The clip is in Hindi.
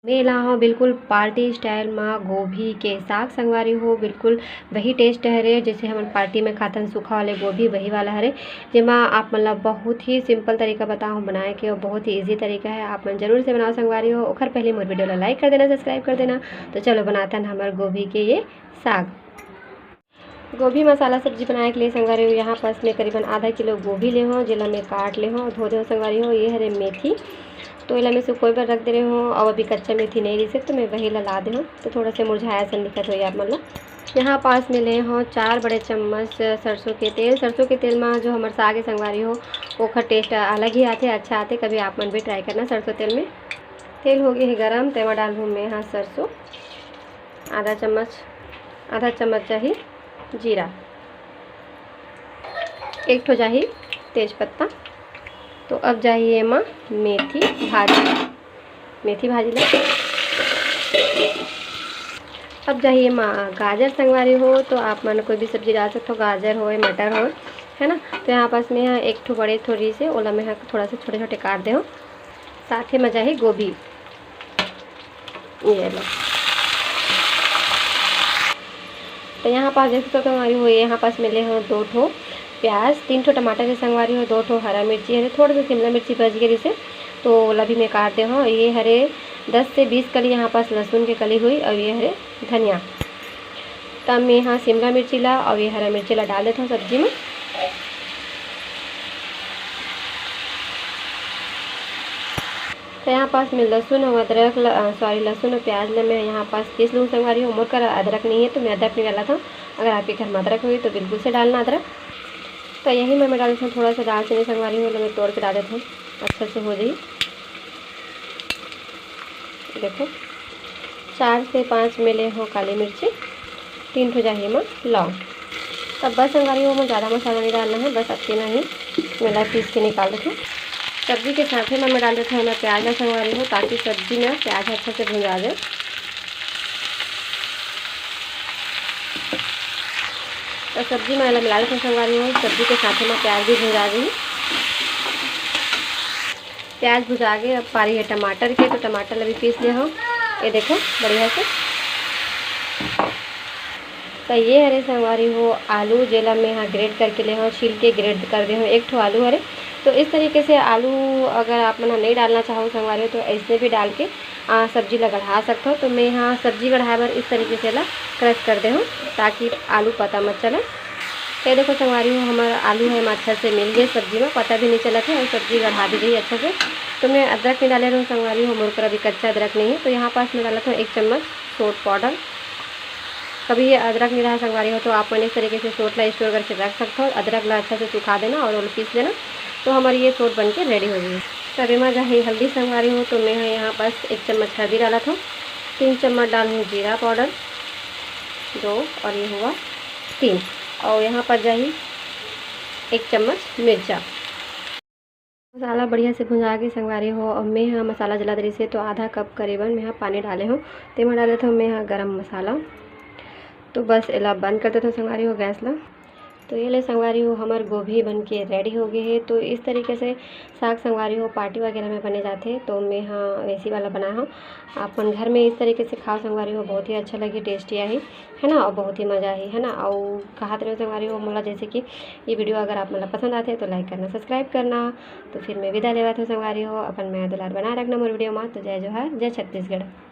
मेला हो बिल्कुल पार्टी स्टाइल में गोभी के साग संगवारी हो बिल्कुल वही टेस्ट हरे जैसे हम पार्टी में खातन सूखा वाले गोभी वही वाला हरे जेमा आप मतलब बहुत ही सिंपल तरीका बताऊँ बनाए के और बहुत ही इजी तरीका है। आप मन जरूर से बनाओ संगवारी हो। ओखर पहले मोर वीडियो ला लाइक कर देना, सब्सक्राइब कर देना। तो चलो बनाते हैं हमारे गोभी के ये साग। गोभी मसाला सब्जी बनाने के लिए संगवारी हो यहाँ पास में करीबन आधा किलो गोभी ले हो, जिला में काट ले हो, धो दे संगवारी हो। ये हरे मेथी तो इला में से कोई बार रख दे रहे हो और अभी कच्चा मेथी नहीं रही तो मैं वही ला दे हूँ तो थोड़ा सा मुरझाया सा दिक्कत हो आप मतलब। यहाँ पास में ले हो 4 बड़े चम्मच सरसों के तेल। सरसों के तेल में जो हमारे साग संगवारी हो ओखर टेस्ट अलग ही आते, अच्छा आते। कभी आप मन भी ट्राई करना सरसों तेल में। तेल हो गया है गरम, तेवा डाल दूँ मैं यहाँ सरसों आधा चम्मच चाहिए जीरा, 1 ठो चाहिए तेज पत्ता। तो अब चाहिए माँ मेथी भाजी ले। अब चाहिए माँ गाजर संगवारी हो तो आप मन कोई भी सब्जी डाल सकते हो, गाजर हो मटर हो, है ना। तो यहाँ पास में यहाँ 1 ठो बड़े थोड़ी से ओला में थोड़ा सा छोटे छोटे काट दे हो। साथ ही में चाहिए गोभी, ये लो। तो यहाँ पास जैसे तो संगवारी हो यहाँ पास मिले हो 2 ठो प्याज, 3 ठो टमाटर के संगवारी हो, 2 ठो हरा मिर्ची है, थोड़ा सा शिमला मिर्ची बच गई जिसे तो ओला भी मैं काट दे हूँ। ये हरे 10 से 20 कली यहाँ पास लहसुन की कली हुई और ये हरे धनिया। तब मैं यहाँ शिमला मिर्ची ला और ये हरा मिर्ची ला डाल देता हूँ सब्जी में। तो यहाँ पास में लहसुन और अदरक लहसुन और प्याज ला मैं यहाँ पास पीस लूँ संगवारी हो। मोर का अदरक नहीं है तो मैं अदरक नहीं डाला था, अगर आपके घर में अदरक हुई तो बिल्कुल से डालना अदरक। तो यही मैं डाल देता हूँ थोड़ा सा दालचीनी संगवारी हो, मैं तोड़ के डाल देता हूँ अच्छे से हो जाए। देखो 4 से 5 मिले हो काली मिर्ची, 3 ठो चाहिए मैं लौंग। तब बस संगवारी हो मैं ज़्यादा मसाला नहीं डालना है, बस इतना ही मैं पीस के निकाल देती हूँ। सब्जी के साथ ही मैं डाल देता हूँ मैं प्याज ना संगवारी हो ताकि सब्जी में प्याज अच्छे से भुंजा जाए। तो सब्जी में मिला देता हूँ संगवारी हो, सब्जी के साथ में प्याज भी भुंजा दी। प्याज भुजा के अब पारी है टमाटर के, तो टमाटर अभी पीस लिया हो, ये देखो बढ़िया से। तो ये हरे संगवारी हो आलू जेला में यहाँ ग्रेट करके ले हो, छील के ग्रेट कर दे हो 1 ठो आलू हरे। तो इस तरीके से आलू अगर आप मन नहीं डालना चाहो संगवारी हो तो ऐसे भी डाल के सब्जी ला गढ़ा सकते हो। तो मैं यहाँ सब्जी गढ़ाए बार इस तरीके से ला क्रश कर दे हूँ ताकि आलू पता मत चले। तो देखो संगवारी हो हमारा आलू है अच्छा से मिल गए सब्जी में, पता भी नहीं चला था और सब्जी गढ़ा दी गई अच्छा से। तो मैं अदरक नहीं डाले रहा संगवारी हो, मोर पर अभी कच्चा अदरक नहीं है तो यहाँ पास मैं डाला था 1 चम्मच सोट पाउडर। कभी ये अदरक नहीं रहा संगवारी हो तो आप मैंने इस तरीके से सोट ला स्टोर करके रख सकते हो। अदरक ला अच्छा से सुखा देना और पीस देना तो हमारी ये सोट बन के रेडी हो गई। तभी मैं जहाँ हल्दी संगवारी हो तो मैं यहाँ पास 1 चम्मच हल्दी डाला था, 3 चम्मच डालूँ जीरा पाउडर 2 और ये हुआ 3 और यहाँ पर जाही 1 चम्मच मिर्चा। मसाला बढ़िया से भुंजा के संगवारी हो और मैं यहाँ मसाला जला दे से तो आधा कप करीबन मैं यहाँ पानी डाले हूँ। तो मैं डाले था मैं यहाँ गरम मसाला। तो बस इला बंद कर देता हूँ संगवारी हो गैस ला। तो ये ले संगवारी हो हमारे गोभी बन के रेडी हो गए है। तो इस तरीके से साग संगवारी हो पार्टी वगैरह में बने जाते हैं तो मैं यहाँ वैसी वाला बनाया हूँ। आप घर में इस तरीके से खाओ संगवारी हो, बहुत ही अच्छा लगी, टेस्टी आई है ना और बहुत ही मज़ा आई है ना। और कहते रहो संगवारी हो मतलब जैसे कि ये वीडियो अगर आप मतलब पसंद आते हैं तो लाइक करना, सब्सक्राइब करना। तो फिर मैं विदा लेवा था संगवारी हो अपन मैं दुलार बना रखना मोर वीडियो में। तो जय जोहार, जय छत्तीसगढ़।